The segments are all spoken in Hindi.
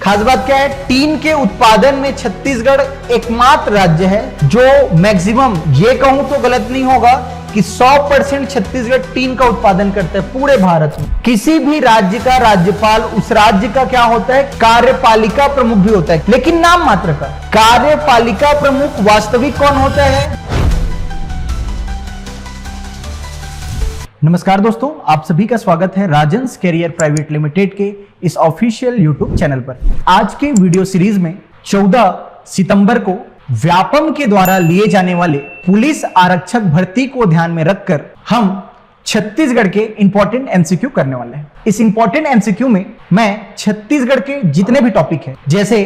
खास बात क्या है, टीन के उत्पादन में छत्तीसगढ़ एकमात्र राज्य है जो मैक्सिमम, ये कहूं तो गलत नहीं होगा कि 100% छत्तीसगढ़ टीन का उत्पादन करता है पूरे भारत में। किसी भी राज्य का राज्यपाल उस राज्य का क्या होता है, कार्यपालिका प्रमुख भी होता है, लेकिन नाम मात्र का। कार्यपालिका प्रमुख वास्तविक कौन होता है? नमस्कार दोस्तों, आप सभी का स्वागत है राजन्स कैरियर प्राइवेट लिमिटेड के इस ऑफिशियल यूट्यूब चैनल पर। आज के वीडियो सीरीज में 14 सितंबर को व्यापम के द्वारा लिए जाने वाले पुलिस आरक्षक भर्ती को ध्यान में रखकर हम छत्तीसगढ़ के इंपॉर्टेंट एमसीक्यू करने वाले हैं। इस इंपॉर्टेंट एमसीक्यू में मैं छत्तीसगढ़ के जितने भी टॉपिक हैं, जैसे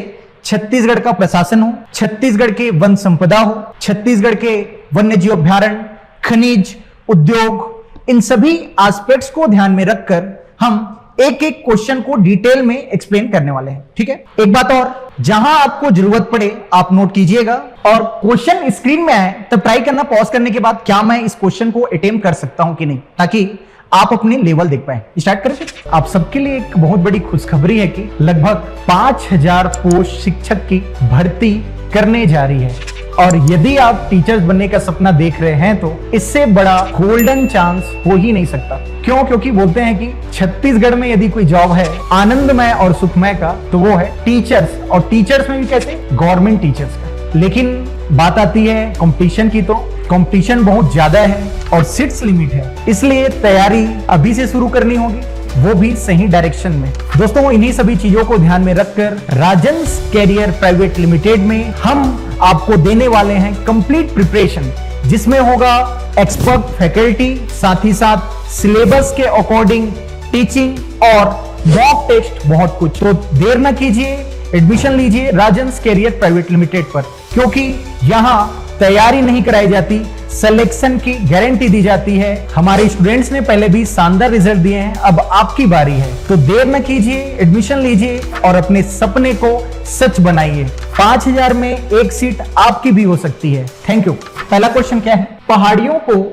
छत्तीसगढ़ का प्रशासन हो, छत्तीसगढ़ के वन संपदा हो, छत्तीसगढ़ के वन्य जीव अभ्यारण्य, खनिज, उद्योग, इन सभी एस्पेक्ट्स को ध्यान में रखकर हम एक एक क्वेश्चन को डिटेल में एक्सप्लेन करने वाले हैं। ठीक है, एक बात और, जहां आपको जरूरत पड़े आप नोट कीजिएगा और क्वेश्चन स्क्रीन में आए तब ट्राई करना पॉज करने के बाद, क्या मैं इस क्वेश्चन को अटेम्प्ट कर सकता हूं कि नहीं, ताकि आप अपने लेवल देख पाए। स्टार्ट करें। आप सबके लिए एक बहुत बड़ी खुशखबरी है कि लगभग 5000 पोस्ट शिक्षक की भर्ती करने जा रही है, और यदि आप टीचर्स बनने का सपना देख रहे हैं तो इससे बड़ा गोल्डन चांस हो ही नहीं सकता। क्यों? क्योंकि बोलते हैं कि छत्तीसगढ़ में यदि कोई जॉब है आनंदमय और सुखमय का, तो वो है टीचर्स, और टीचर्स में भी कैसे, गवर्नमेंट टीचर्स का। लेकिन बात आती है कंपटीशन की, तो कंपटीशन बहुत ज्यादा है और सीट्स लिमिट है, इसलिए तैयारी अभी से शुरू करनी होगी, वो भी सही डायरेक्शन में। दोस्तों, इन्हीं सभी चीजों को ध्यान में रखकर राजन्स कैरियर प्राइवेट लिमिटेड में हम आपको देने वाले हैं कंप्लीट प्रिपरेशन, जिसमें होगा एक्सपर्ट फैकल्टी, साथ ही साथ सिलेबस के अकॉर्डिंग टीचिंग और मॉक टेस्ट, बहुत कुछ। तो देर न कीजिए, एडमिशन लीजिए राजन्स कैरियर प्राइवेट लिमिटेड पर, क्योंकि यहां तैयारी नहीं कराई जाती, सिलेक्शन की गारंटी दी जाती है। हमारे स्टूडेंट्स ने पहले भी शानदार रिजल्ट दिए हैं, अब आपकी बारी है। तो देर न कीजिए, एडमिशन लीजिए और अपने सपने को सच बनाइए। 5000 में एक सीट आपकी भी हो सकती है। Thank you. पहला क्वेश्चन क्या है? पहाड़ियों को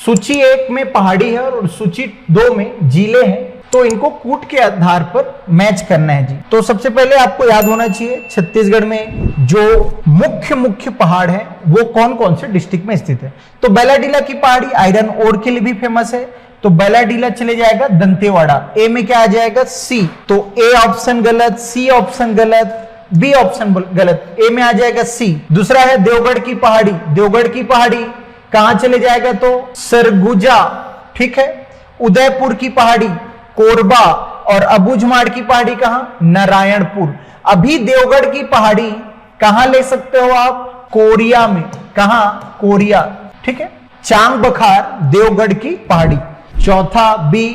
सूची 1 में पहाड़ी है और सूची 2 में जिले हैं, तो इनको कूट के आधार पर मैच करना है जी। तो सबसे पहले आपको याद होना चाहिए छत्तीसगढ़ में जो मुख्य पहाड़ है वो कौन कौन से डिस्ट्रिक्ट में स्थित है। तो बैलाडीला की पहाड़ी आयरन ओर के लिए भी फेमस है, तो बैलाडीला चले जाएगा दंतेवाड़ा। ए में क्या आ जाएगा? सी। तो ए ऑप्शन गलत, सी ऑप्शन गलत, बी ऑप्शन गलत, ए में आ जाएगा सी। दूसरा है देवगढ़ की पहाड़ी। देवगढ़ की पहाड़ी कहां चले जाएगा? तो सरगुजा। ठीक है। उदयपुर की पहाड़ी कोरबा, और अबूझमाड़ की पहाड़ी कहां? नारायणपुर। अभी देवगढ़ की पहाड़ी कहां ले सकते हो आप? कोरिया में। कहां? कोरिया। ठीक है। चांग बखार देवगढ़ की पहाड़ी। चौथा बी,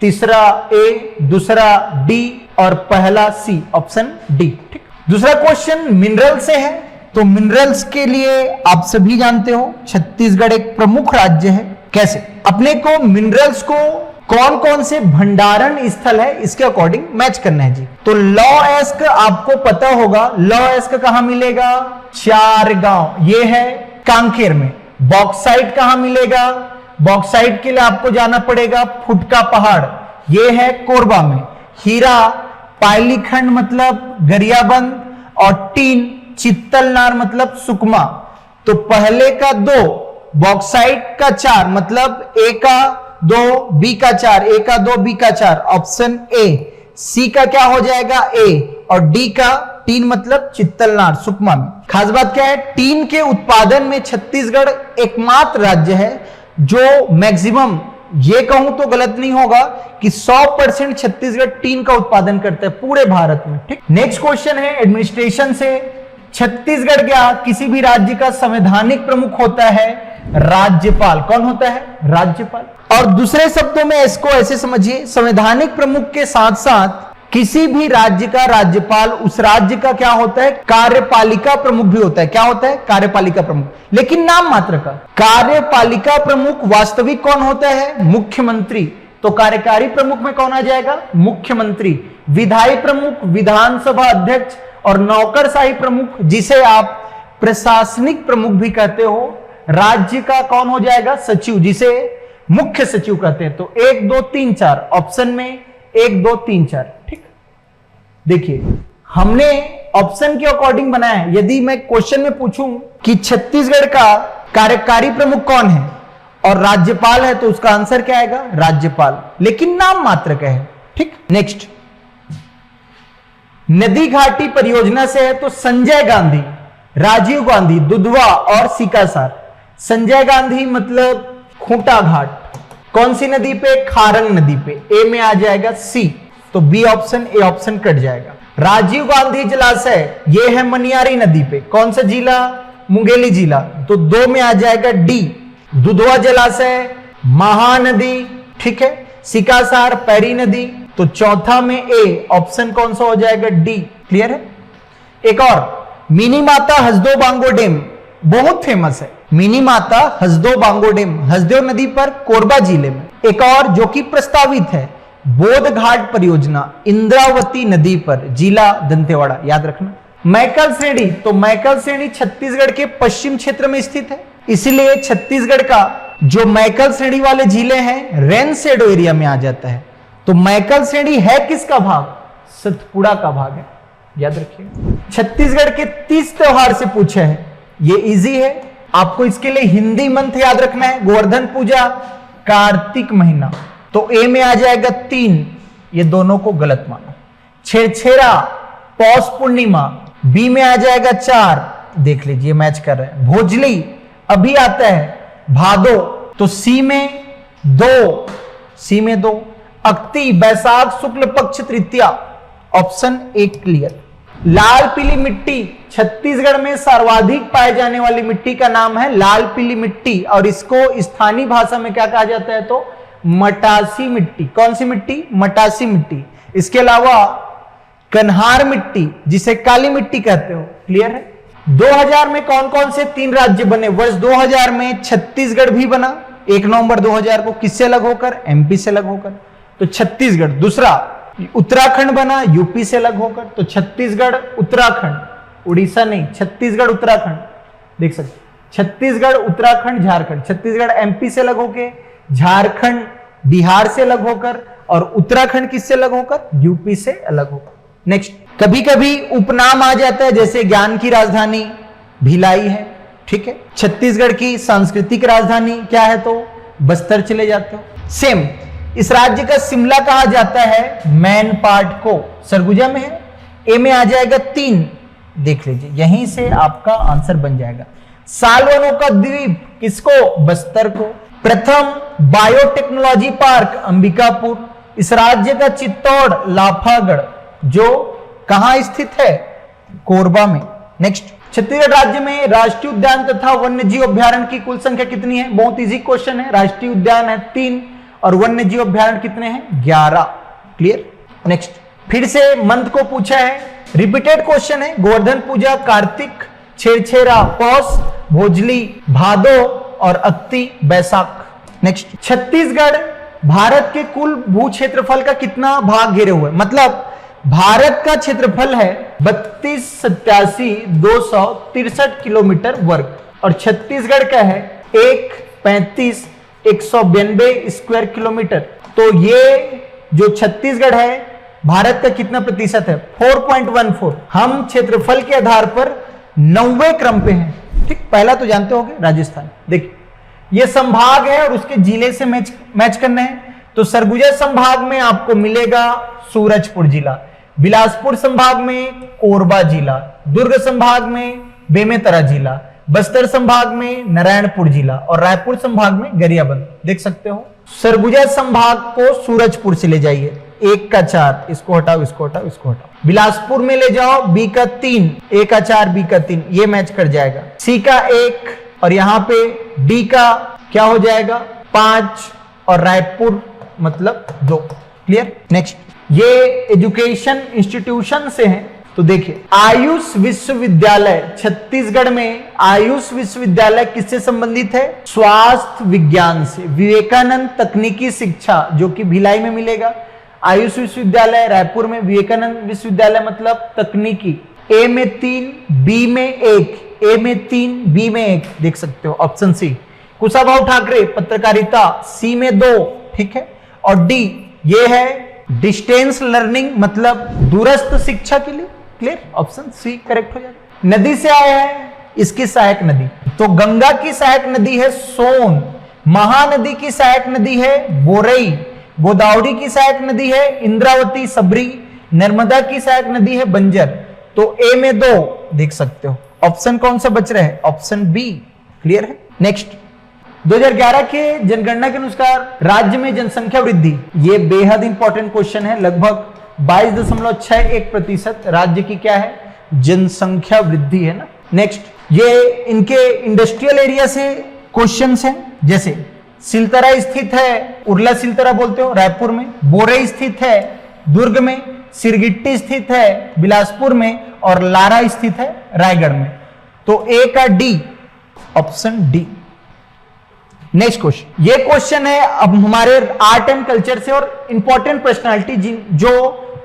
तीसरा ए, दूसरा डी और पहला सी, ऑप्शन डी। ठीक। दूसरा क्वेश्चन मिनरल से है, तो मिनरल्स के लिए आप सभी जानते हो छत्तीसगढ़ एक प्रमुख राज्य है। कैसे? अपने को मिनरल्स को कौन कौन से भंडारण स्थल है इसके अकॉर्डिंग मैच करना है जी। तो लॉएस्क आपको पता होगा, लॉएस्क कहां मिलेगा? चारगांव, ये है कांकेर में। बॉक्साइट कहां मिलेगा? बॉक्साइट के लिए आपको जाना पड़ेगा फुटका पहाड़, ये है कोरबा में। हीरा पायलीखंड मतलब गरियाबंद, और टीन चित्तलनार मतलब सुकमा। तो पहले का 2, बॉक्साइट का 4, मतलब ए का 2, बी का 4, ए का 2, बी का 4, ऑप्शन ए। सी का क्या हो जाएगा? ए। और डी का टीन मतलब चित्तलनार, सुकमा में। खास बात क्या है, टीन के उत्पादन में छत्तीसगढ़ एकमात्र राज्य है जो मैक्सिमम, ये कहूं तो गलत नहीं होगा कि 100% छत्तीसगढ़ टीन का उत्पादन करता है पूरे भारत में। ठीक। नेक्स्ट क्वेश्चन है एडमिनिस्ट्रेशन से। छत्तीसगढ़ क्या किसी भी राज्य का संवैधानिक प्रमुख होता है? राज्यपाल। कौन होता है? राज्यपाल। और दूसरे शब्दों में इसको ऐसे समझिए, संवैधानिक प्रमुख के साथ साथ किसी भी राज्य का राज्यपाल उस राज्य का क्या होता है? कार्यपालिका प्रमुख भी होता है। क्या होता है? कार्यपालिका प्रमुख, लेकिन नाम मात्र का। कार्यपालिका प्रमुख वास्तविक कौन होता है? मुख्यमंत्री। तो कार्यकारी प्रमुख में कौन आ जाएगा? मुख्यमंत्री। विधायी प्रमुख विधानसभा अध्यक्ष, और नौकरशाही प्रमुख जिसे आप प्रशासनिक प्रमुख भी कहते हो, राज्य का कौन हो जाएगा? सचिव, जिसे मुख्य सचिव कहते हैं। तो 1 2 3 4 ऑप्शन में 1 2 3 4। ठीक। देखिए हमने ऑप्शन के अकॉर्डिंग बनाया है। यदि मैं क्वेश्चन में पूछूं कि छत्तीसगढ़ का कार्यकारी प्रमुख कौन है और राज्यपाल है, तो उसका आंसर क्या आएगा? राज्यपाल, लेकिन नाम मात्र का है। ठीक, नेक्स्ट, नदी घाटी परियोजना से है तो संजय गांधी, राजीव गांधी, दुधवा और सीकासार। संजय गांधी मतलब खूंटा घाट, कौन सी नदी पे? खारंग नदी पे। ए में आ जाएगा सी, तो B option, A option cut जाएगा। राजीव गांधी जलाशय ये है मनियारी नदी पे, कौन सा जिला? मुंगेली जिला, तो 2 में आ जाएगा डी। दुधवा जलाशय महानदी, ठीक है। सीकासार पैरी नदी, तो चौथा में ए ऑप्शन कौन सा हो जाएगा? डी। क्लियर है? एक और, मिनी माता हसदो बांगो डैम बहुत फेमस है। मिनी माता हसदो बांगो डैम हसदेव नदी पर कोरबा जिले में। एक और जो कि प्रस्तावित है, बोध घाट परियोजना इंद्रावती नदी पर, जिला दंतेवाड़ा, याद रखना। मैकल श्रेणी, तो मैकल श्रेणी छत्तीसगढ़ के पश्चिम क्षेत्र में स्थित है, इसलिए छत्तीसगढ़ का जो मैकल श्रेणी वाले जिले हैं रेन शेडो एरिया में आ जाता है। तो मैकल श्रेणी है किसका भाग? सतपुड़ा का भाग है, याद रखिए। छत्तीसगढ़ के 30 त्योहार से पूछे हैं, ये इजी है। आपको इसके लिए हिंदी मंथ याद रखना है, गोवर्धन पूजा कार्तिक महीना, तो ए में आ जाएगा 3, ये दोनों को गलत माना। छेरछेरा पौष पूर्णिमा, बी में आ जाएगा 4, देख लीजिए मैच कर रहे हैं। भोजली अभी आता है, भादो, तो सी में 2, सी में 2। अक्ति बैसाख शुक्ल पक्ष तृतीया, ऑप्शन 1 क्लियर। लाल पीली मिट्टी, छत्तीसगढ़ में सर्वाधिक पाए जाने वाली मिट्टी का नाम है लाल पीली मिट्टी, और इसको स्थानीय भाषा में क्या कहा जाता है? तो मटासी मिट्टी। कौन सी मिट्टी? मटासी मिट्टी। इसके अलावा कन्हार मिट्टी, जिसे काली मिट्टी कहते हो। क्लियर है? 2000 में कौन कौन से 3 राज्य बने? वर्ष 2000 में छत्तीसगढ़ भी बना 1 नवंबर 2000 को, किससे अलग होकर? एमपी से अलग होकर, तो छत्तीसगढ़। दूसरा, उत्तराखंड बना यूपी से अलग होकर, तो छत्तीसगढ़ उत्तराखंड, उड़ीसा नहीं, छत्तीसगढ़ उत्तराखंड, देख सकते, छत्तीसगढ़ उत्तराखंड झारखंड। छत्तीसगढ़ एमपी से अलग होकर, झारखंड बिहार से अलग होकर, और उत्तराखंड किससे अलग होकर? यूपी से अलग होकर। नेक्स्ट, कभी कभी उपनाम आ जाता है, जैसे ज्ञान की राजधानी भिलाई है, ठीक है। छत्तीसगढ़ की सांस्कृतिक राजधानी क्या है? तो बस्तर चले जाते हो। सेम, इस राज्य का शिमला कहा जाता है मैन पार्ट को, सरगुजा में है। ए में आ जाएगा 3, देख लीजिए, यहीं से आपका आंसर बन जाएगा। सालवनों का द्वीप किसको? बस्तर को। प्रथम बायोटेक्नोलॉजी पार्क अंबिकापुर, इस राज्य का चित्तौड़ लाफागढ़, जो कहां स्थित है? कोरबा में। नेक्स्ट, छत्तीसगढ़ राज्य में राष्ट्रीय उद्यान तथा वन्य जीव अभ्यारण्य की कुल संख्या कितनी है? बहुत इजी क्वेश्चन है। राष्ट्रीय उद्यान है 3 और वन्य जीव अभ्यारण्य कितने हैं? 11। क्लियर? नेक्स्ट, फिर से मंथ को पूछा है, रिपीटेड क्वेश्चन है। गोवर्धन पूजा कार्तिक, छेरछेरा पौष, भोजली भादो और अक्ति बैसाख। नेक्स्ट, छत्तीसगढ़ भारत के कुल भू क्षेत्रफल का कितना भाग घेरे हुए? मतलब भारत का क्षेत्रफल है 32,87,263 किलोमीटर वर्ग, और छत्तीसगढ़ का है 1,35,192 स्क्वायर किलोमीटर। तो ये जो छत्तीसगढ़ है भारत का कितना प्रतिशत है? 4.14। हम क्षेत्रफल के आधार पर 90वें क्रम पे हैं। ठीक, पहला तो जानते होंगे राजस्थान। देखिए, ये संभाग है और उसके जिले से मैच करना है। तो सरगुजा संभाग में आपको मिलेगा सूरजपुर जिला, बिलासपुर संभाग में कोरबा जिला, दुर्ग संभाग में बेमेतरा जिला, बस्तर संभाग में नारायणपुर जिला, और रायपुर संभाग में गरियाबंद। देख सकते हो। सरगुजा संभाग को सूरजपुर से ले जाइए, 1 का 4, इसको हटाओ, इसको हटाओ, इसको हटाओ। बिलासपुर में ले जाओ, B का 3, A का 4, B का 3, ये मैच कर जाएगा। C का 1, और यहां पे D का क्या हो जाएगा? 5, और रायपुर मतलब 2। क्लियर? नेक्स्ट, ये एजुकेशन इंस्टीट्यूशन से हैं, तो देखिए, आयुष विश्वविद्यालय छत्तीसगढ़ में, आयुष विश्वविद्यालय किससे संबंधित है? स्वास्थ्य विज्ञान से। विवेकानंद तकनीकी शिक्षा, जो कि भिलाई में मिलेगा। आयुष विश्वविद्यालय रायपुर में, विवेकानंद विश्वविद्यालय मतलब तकनीकी। ए में 3, बी में 1, ए में 3, बी में 1, देख सकते हो, ऑप्शन सी। कुशाभाऊ ठाकरे पत्रकारिता, सी में 2, ठीक है। और डी, ये है डिस्टेंस लर्निंग मतलब दूरस्थ शिक्षा के लिए, क्लियर, ऑप्शन सी करेक्ट हो जाएगा। नदी से आया है, इसकी सहायक नदी, तो गंगा की सहायक नदी है सोन, महानदी की सहायक नदी है बोरई, गोदावरी की सहायक नदी है इंद्रावती सबरी, नर्मदा की सहायक नदी है बंजर। तो ए में 2 देख सकते हो, ऑप्शन कौन सा बच रहा है, ऑप्शन बी। क्लियर है। नेक्स्ट, 2011 के जनगणना के अनुसार राज्य में जनसंख्या वृद्धि, ये बेहद इंपॉर्टेंट क्वेश्चन है, लगभग 22.61% राज्य की क्या है, जनसंख्या वृद्धि है ना। नेक्स्ट, ये इनके इंडस्ट्रियल एरिया से क्वेश्चंस हैं, जैसे सिलतरा स्थित है, उर्ला सिलतरा बोलते हो रायपुर में, बोरई स्थित है दुर्ग में, सिरगिट्टी स्थित है बिलासपुर में, और लारा स्थित है रायगढ़ में। तो ए का D, option D. Next question, ये क्वेश्चन है अब हमारे आर्ट एंड कल्चर से और इंपॉर्टेंट पर्सनालिटी जो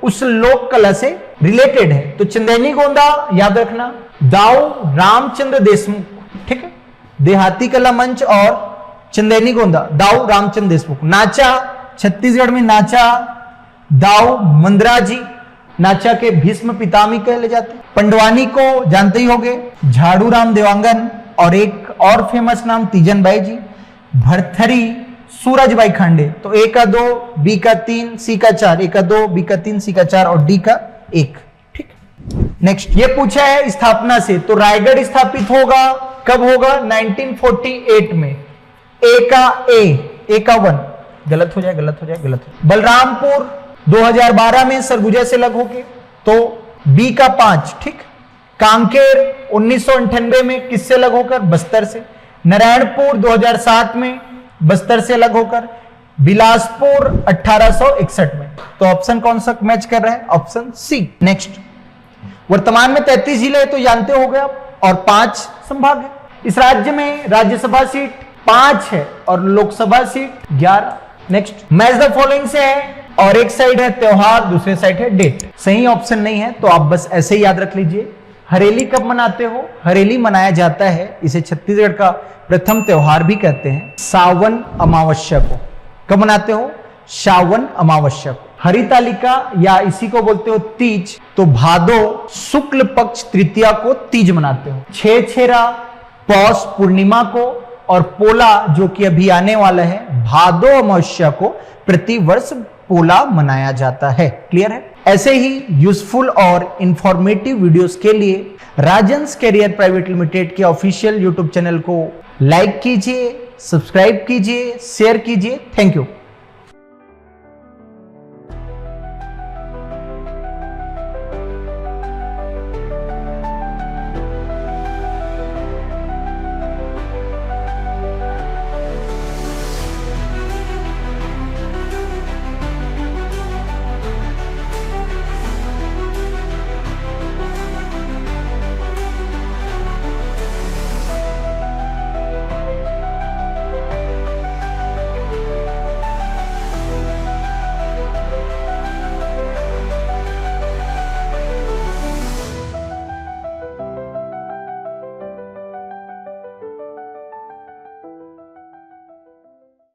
उस लोक कला से रिलेटेड है। तो चंदेनी गोंदा याद रखना, दाऊ रामचंद्र देशमुख, ठीक है, देहाती कला मंच और चंदेनी गोंदा दाऊ रामचंद्र देशमुख। नाचा, छत्तीसगढ़ में नाचा दाऊ मंदराजी, नाचा के भीष्म पितामही कहे जाते हैं। पंडवानी को जानते ही होंगे, झाड़ू राम देवांगन, और एक और फेमस नाम तीजन बाई जी। भरथरी सूरजबाई खांडे। तो ए का 2, बी का 3, सी का 4, ए का 2, बी का 3, सी का 4 और डी का 1। ठीक। नेक्स्ट, ये पूछा है स्थापना से, तो रायगढ़ स्थापित होगा कब होगा, 1948 में। ए का 1, गलत हो जाए, गलत हो जाए, गलत हो। बलरामपुर 2012 में सरगुजा से लग होके, तो बी का 5, ठीक। कांकेर 1998 में किससे लग होकर, बस्तर से। नारायणपुर 2007 में बस्तर से अलग होकर, बिलासपुर 1861 में। तो ऑप्शन कौन सा मैच कर रहा है, ऑप्शन सी। नेक्स्ट, वर्तमान में 33 जिले है तो जानते हो गए आप, और 5 संभाग है। इस राज्य में राज्यसभा सीट 5 है और Lok Sabha seat 11। Next, match the following से है, और एक साइड है त्योहार, दूसरे साइड है डेट। सही ऑप्शन नहीं है, तो आप बस ऐसे ही याद रख लीजिए। हरेली कब मनाते हो, हरेली मनाया जाता है, इसे छत्तीसगढ़ का प्रथम त्योहार भी कहते हैं, सावन अमावस्या को। कब मनाते हो, सावन अमावस्या को। हरितालिका या इसी को बोलते हो तीज, तो भादो शुक्ल पक्ष तृतीया को तीज मनाते हो। छेरा पौष पूर्णिमा को, और पोला जो कि अभी आने वाला है भादो अमावस्या को प्रतिवर्ष पोला मनाया जाता है। क्लियर है। ऐसे ही यूजफुल और इंफॉर्मेटिव वीडियोस के लिए राजन्स कैरियर प्राइवेट लिमिटेड के ऑफिशियल यूट्यूब चैनल को लाइक कीजिए, सब्सक्राइब कीजिए, शेयर कीजिए। Thank you.